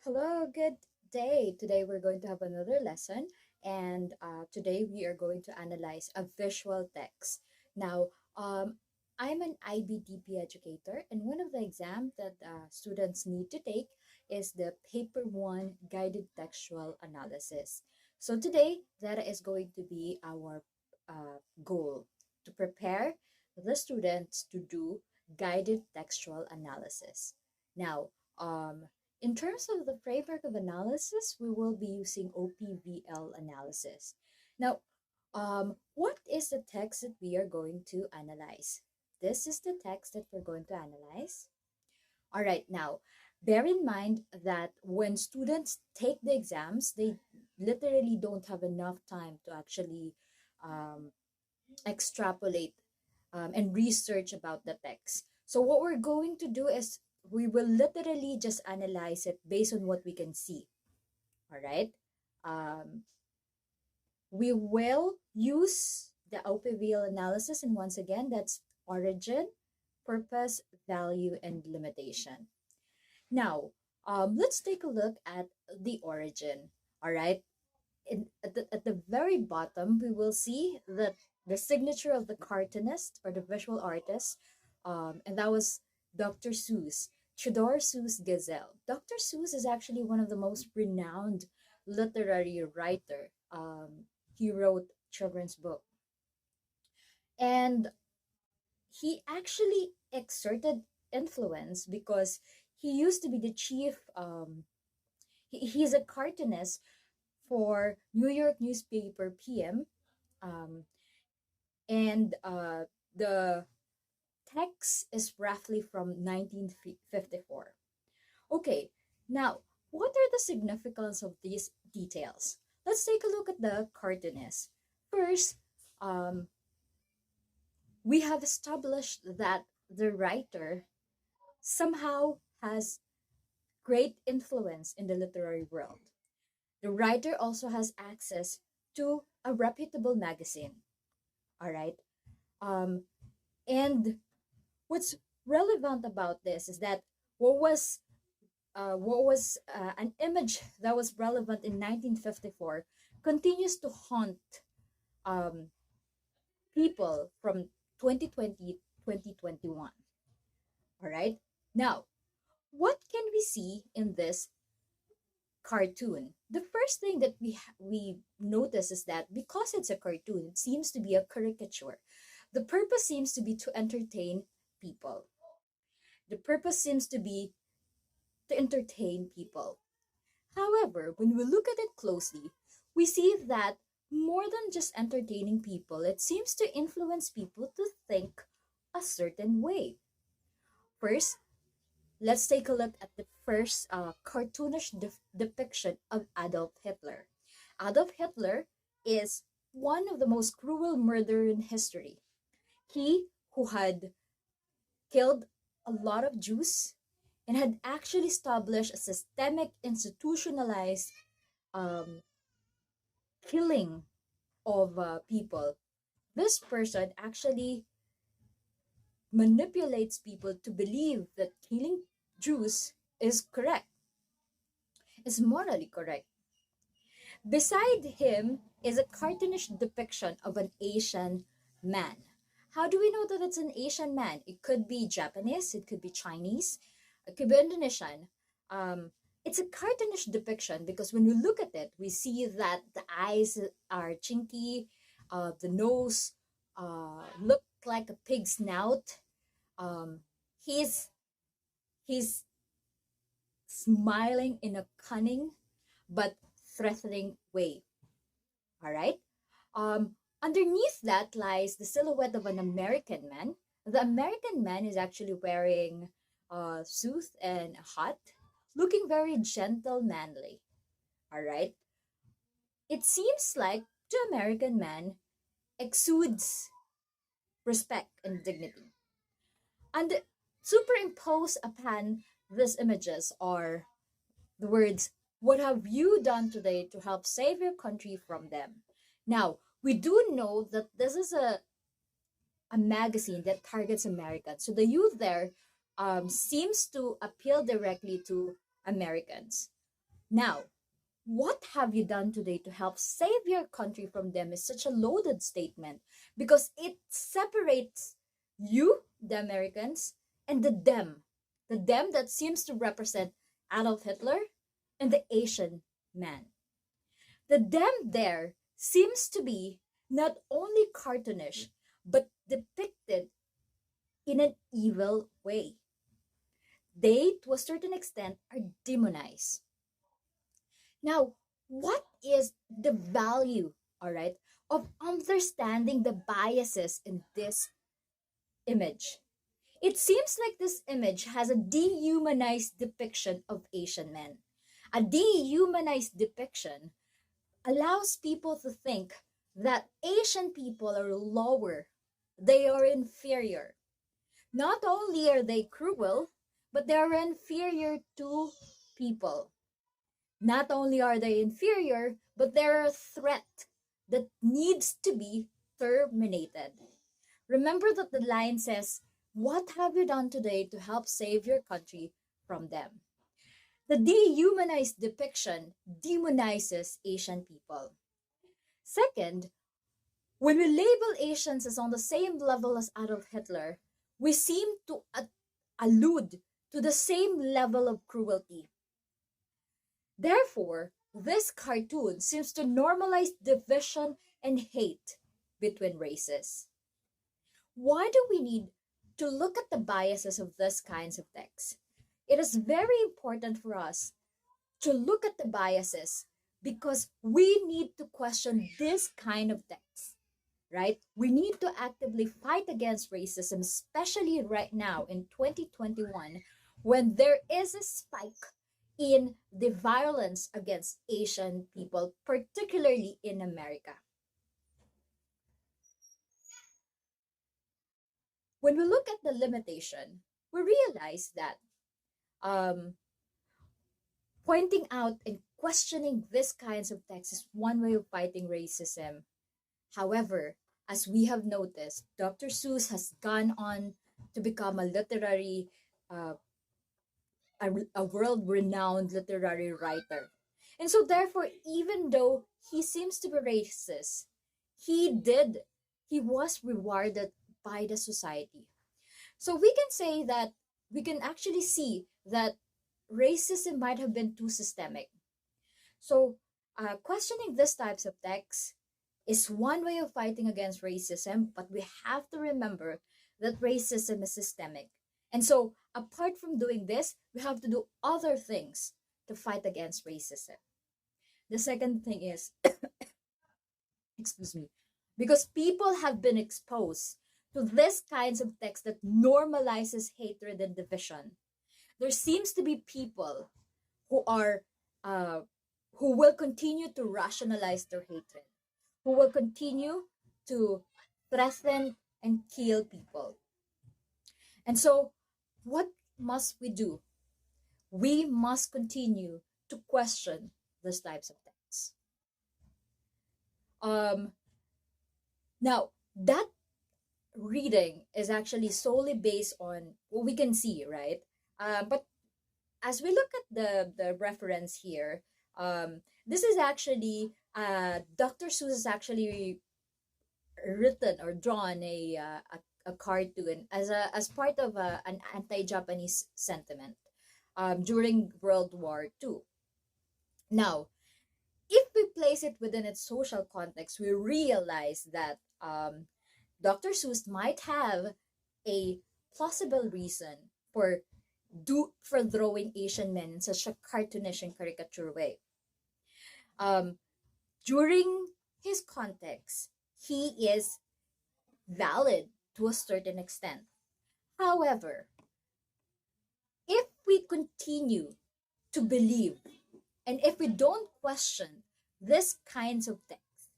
Hello, good day. Today we're going to have another lesson, and today we are going to analyze a visual text. Now, um, I'm an IBDP educator, and one of the exams that students need to take is the Paper 1 Guided Textual Analysis. So today, that is going to be our goal to prepare the students to do guided textual analysis. Now, um, in terms of the framework of analysis, we will be using OPVL analysis. Now, what is the text that we are going to analyze? This is the text that we're going to analyze. All right, now, bear in mind that when students take the exams, they literally don't have enough time to actually um, extrapolate and research about the text. So what we're going to do is we will literally just analyze it based on what we can see. All right. Um, we will use the OPVL analysis, and once again, that's origin, purpose, value, and limitation. Now, let's take a look at the origin. All right. At the very bottom, we will see that the signature of the cartoonist or the visual artist, and that was Dr. Seuss, Theodore Seuss Gazelle. Dr. Seuss is actually one of the most renowned literary writer. He wrote children's book, and he actually exerted influence because he used to be the chief. He's a cartoonist for New York newspaper PM, um, and the text is roughly from 1954. Okay, now what are the significance of these details? Let's take a look at the cartoonist. First, um, we have established that the writer somehow has great influence in the literary world. The writer also has access to a reputable magazine. All right. Um, and what's relevant about this is that what was an image that was relevant in 1954 continues to haunt um, people from 2020 2021. All right. Now, what can we see in this cartoon? The first thing that we notice is that because it's a cartoon, it seems to be a caricature. The purpose seems to be to entertain people. The purpose seems to be to entertain people. However, when we look at it closely, we see that more than just entertaining people, it seems to influence people to think a certain way. First, let's take a look at the first cartoonish depiction of Adolf Hitler. Adolf Hitler is one of the most cruel murderers in history. He who had killed a lot of Jews and had actually established a systemic, institutionalized um, killing of people. This person actually manipulates people to believe that killing Jews is correct, is morally correct. Beside him is a cartoonish depiction of an Asian man. How do we know that it's an Asian man? It could be Japanese, it could be Chinese, it could be Indonesian. Um, it's a cartoonish depiction because when we look at it, we see that the eyes are chinky, the nose look like a pig's snout. Um, he's he's smiling in a cunning but threatening way. All right. Underneath that lies the silhouette of an American man. The American man is actually wearing a suit and a hat, looking very gentle, manly. All right. It seems like the American man exudes respect and dignity. And superimposed upon these images are the words, "What have you done today to help save your country from them?" Now, we do know that this is a magazine that targets Americans. So the youth there seems to appeal directly to Americans. Now, what have you done today to help save your country from them is such a loaded statement because it separates you, the Americans, and the them that seems to represent Adolf Hitler and the Asian man. The them there seems to be not only cartoonish, but depicted in an evil way. They, to a certain extent, are demonized. Now, what is the value, all right, of understanding the biases in this image? It seems like this image has a dehumanized depiction of Asian men. A dehumanized depiction allows people to think that Asian people are lower, they are inferior. Not only are they cruel, but they are inferior to people. Not only are they inferior, but they're a threat that needs to be terminated. Remember that the line says, "What have you done today to help save your country from them?" The dehumanized depiction demonizes Asian people. Second, when we label Asians as on the same level as Adolf Hitler, we seem to allude to the same level of cruelty. Therefore, this cartoon seems to normalize division and hate between races. Why do we need to look at the biases of these kinds of texts? It is very important for us to look at the biases because we need to question this kind of text, right? We need to actively fight against racism, especially right now in 2021, when there is a spike in the violence against Asian people, particularly in America. When we look at the limitation, we realize that um, pointing out and questioning these kinds of texts is one way of fighting racism. However, as we have noticed, Dr. Seuss has gone on to become a literary, uh, a world-renowned literary writer. And so therefore, even though he seems to be racist, he did, he was rewarded by the society. So we can say that we can actually see that racism might have been too systemic. So questioning these types of texts is one way of fighting against racism, but we have to remember that racism is systemic. And so, apart from doing this, we have to do other things to fight against racism. The second thing is, excuse me, because people have been exposed to this kinds of text that normalizes hatred and division. There seems to be people who are uh, who will continue to rationalize their hatred, who will continue to threaten and kill people. And so, what must we do? We must continue to question these types of things. Um, Now, that reading is actually solely based on what we can see, right? But as we look at the reference here, this is actually Dr. Seuss has actually written or drawn a cartoon as part of an anti-Japanese sentiment during World War II. Now, if we place it within its social context, we realize that Dr. Seuss might have a plausible reason for drawing Asian men in such a cartoonish and caricature way. Um, During his context, he is valid to a certain extent. However, if we continue to believe and if we don't question these kinds of texts,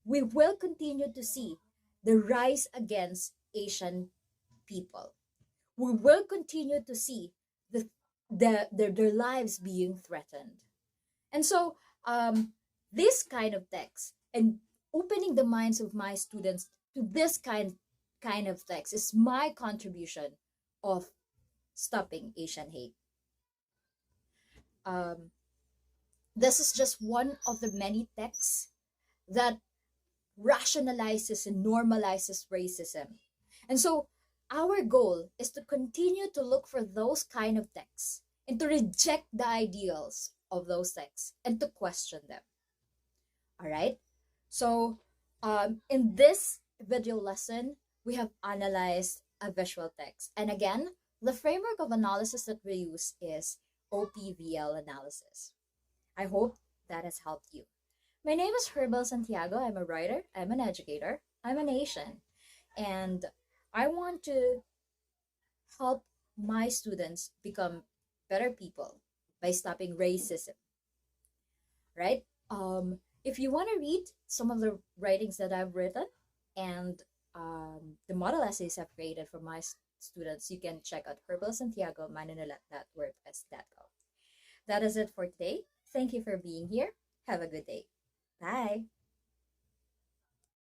we will continue to see the rise against Asian people. We will continue to see their lives being threatened. And so, this kind of text and opening the minds of my students to this kind of text is my contribution of stopping Asian hate. Um, This is just one of the many texts that rationalizes and normalizes racism. And so our goal is to continue to look for those kind of texts and to reject the ideals of those texts and to question them. All right. So, in this video lesson, we have analyzed a visual text. And again, the framework of analysis that we use is OPVL analysis. I hope that has helped you. My name is Herbal Santiago. I'm a writer, I'm an educator, I'm an Asian, and I want to help my students become better people by stopping racism, right? If you want to read some of the writings that I've written and the model essays I've created for my students, you can check out herbalsantiago.wordpress.com. That is it for today. Thank you for being here. Have a good day. Bye.